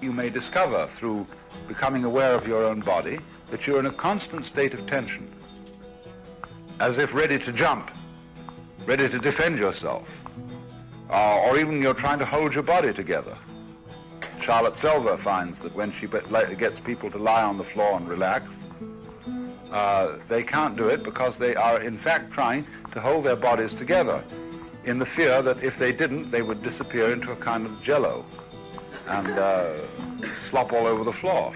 You may discover through becoming aware of your own body that you're in a constant state of tension, as if ready to jump, ready to defend yourself, or even you're trying to hold your body together. Charlotte Selver finds that when she gets people to lie on the floor and relax, they can't do it because they are in fact trying to hold their bodies together in the fear that if they didn't, they would disappear into a kind of jello and slop all over the floor.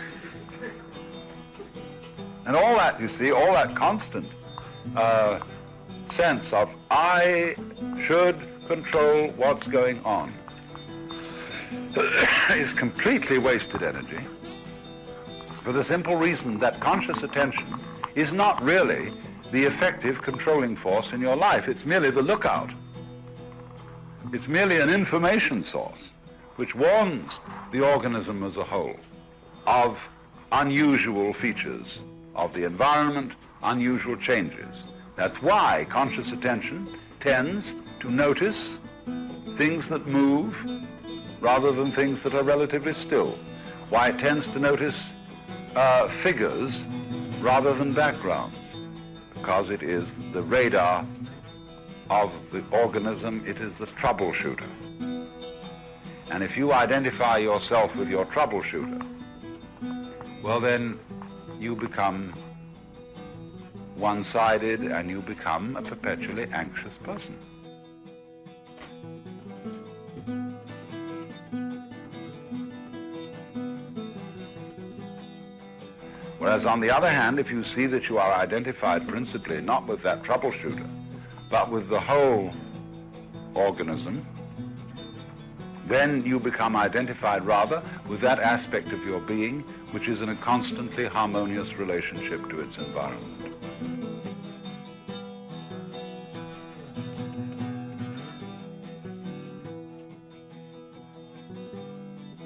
And all that, you see, all that constant sense of I should control what's going on is completely wasted energy, for the simple reason that conscious attention is not really the effective controlling force in your life. It's merely the lookout. It's merely an information source which warns the organism as a whole of unusual features of the environment, unusual changes. That's why conscious attention tends to notice things that move rather than things that are relatively still. Why it tends to notice figures rather than backgrounds, because it is the radar of the organism, it is the troubleshooter. And if you identify yourself with your troubleshooter, well then you become one-sided and you become a perpetually anxious person. Whereas on the other hand, if you see that you are identified principally not with that troubleshooter, but with the whole organism, then you become identified rather with that aspect of your being which is in a constantly harmonious relationship to its environment.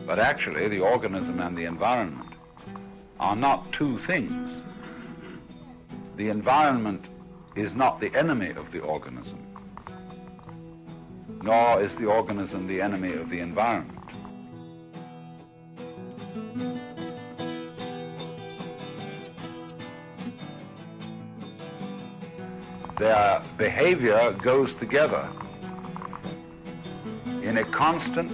But actually, the organism and the environment are not two things. The environment is not the enemy of the organism, nor is the organism the enemy of the environment. Their behavior goes together in a constant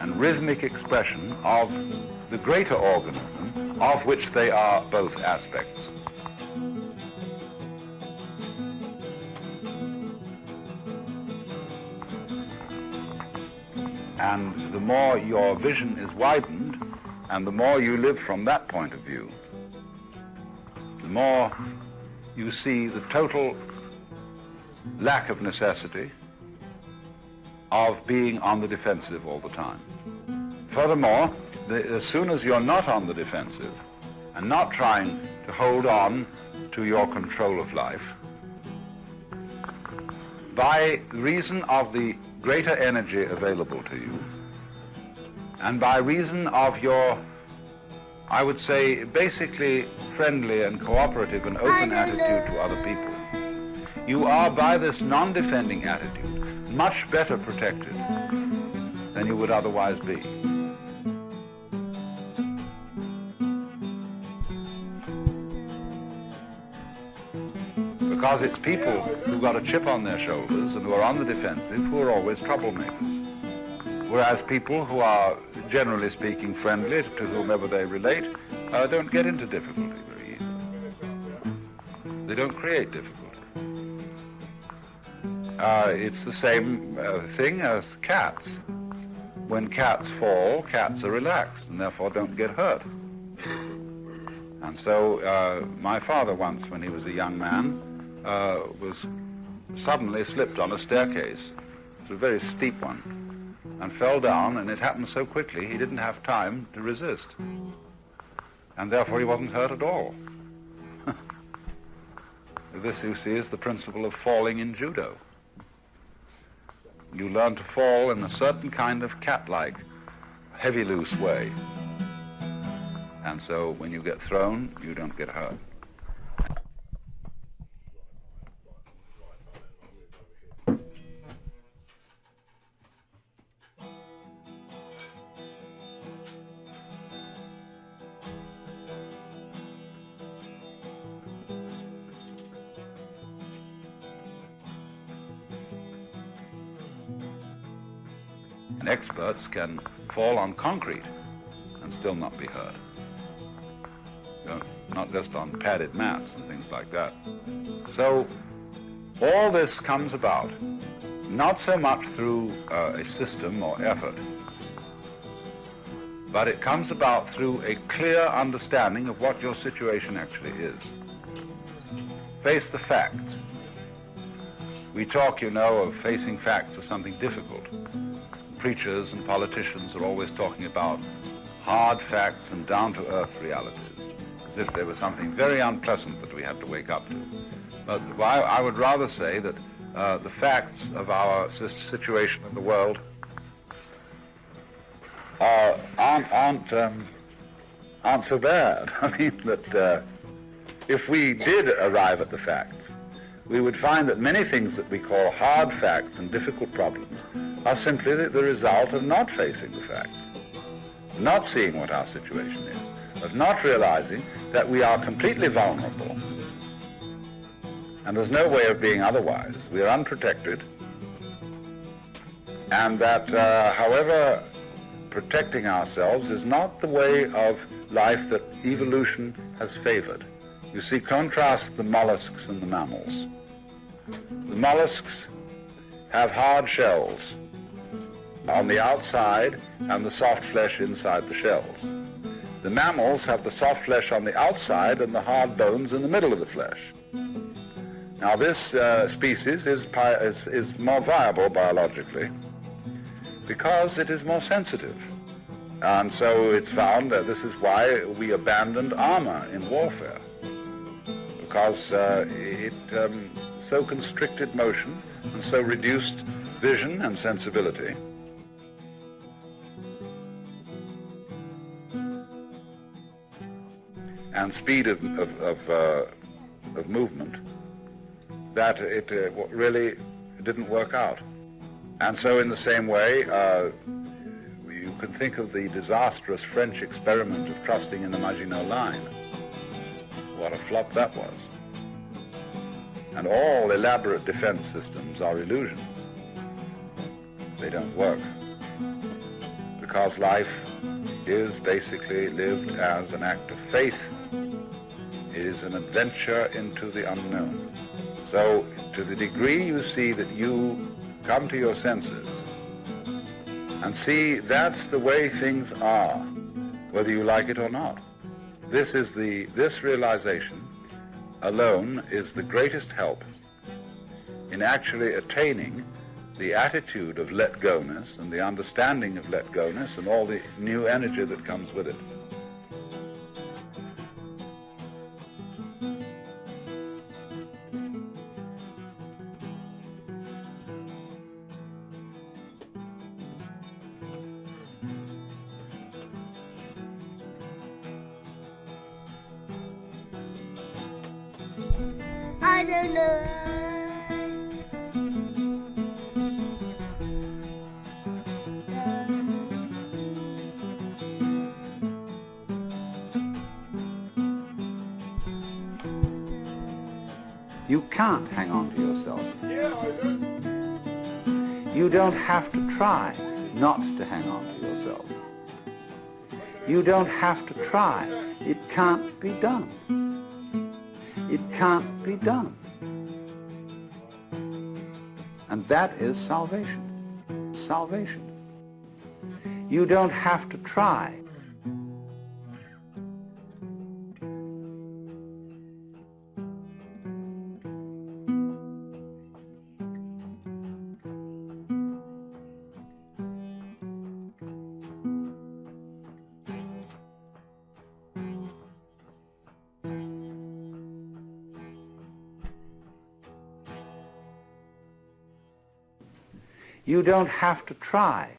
and rhythmic expression of the greater organism, of which they are both aspects. And the more your vision is widened, and the more you live from that point of view, the more you see the total lack of necessity of being on the defensive all the time. Furthermore, as soon as you're not on the defensive and not trying to hold on to your control of life, by reason of the greater energy available to you, and by reason of your, I would say, basically friendly and cooperative and open attitude to other people, you are, by this non-defending attitude, much better protected than you would otherwise be. Because it's people who've got a chip on their shoulders and who are on the defensive who are always troublemakers. Whereas people who are, generally speaking, friendly to whomever they relate, don't get into difficulty very easily. They don't create difficulty. It's the same thing as cats. When cats fall, cats are relaxed and therefore don't get hurt. And so my father once, when he was a young man, was suddenly slipped on a staircase. It was a very steep one, and fell down, and it happened so quickly he didn't have time to resist. And therefore he wasn't hurt at all. This, you see, is the principle of falling in judo. You learn to fall in a certain kind of cat-like, heavy, loose way. And so when you get thrown, you don't get hurt. And experts can fall on concrete and still not be hurt. You know, not just on padded mats and things like that. So all this comes about not so much through a system or effort, but it comes about through a clear understanding of what your situation actually is. Face the facts. We talk, you know, of facing facts as something difficult. Preachers and politicians are always talking about hard facts and down-to-earth realities, as if there was something very unpleasant that we had to wake up to. But I would rather say that the facts of our situation in the world aren't so bad. I mean that if we did arrive at the facts, we would find that many things that we call hard facts and difficult problems are simply the result of not facing the facts, not seeing what our situation is, of not realizing that we are completely vulnerable and there's no way of being otherwise. We are unprotected, and that however protecting ourselves is not the way of life that evolution has favored. You see, contrast the mollusks and the mammals. The mollusks have hard shells on the outside and the soft flesh inside the shells. The mammals have the soft flesh on the outside and the hard bones in the middle of the flesh. Now this species is more viable biologically because it is more sensitive. And so it's found that this is why we abandoned armor in warfare, because it so constricted motion and so reduced vision and sensibility. And speed of movement, that it really didn't work out. And so in the same way, you can think of the disastrous French experiment of trusting in the Maginot Line. What a flop that was. And all elaborate defense systems are illusions. They don't work. Because life is basically lived as an act of faith. It is an adventure into the unknown. So to the degree you see that you come to your senses and see that's the way things are, whether you like it or not. This realization alone is the greatest help in actually attaining the attitude of let-go-ness and the understanding of let-go-ness and all the new energy that comes with it. I don't know. You can't hang on to yourself. Yeah, Isaac. You don't have to try not to hang on to yourself. You don't have to try. It can't be done. It can't be done. And that is salvation. Salvation. You don't have to try. You don't have to try.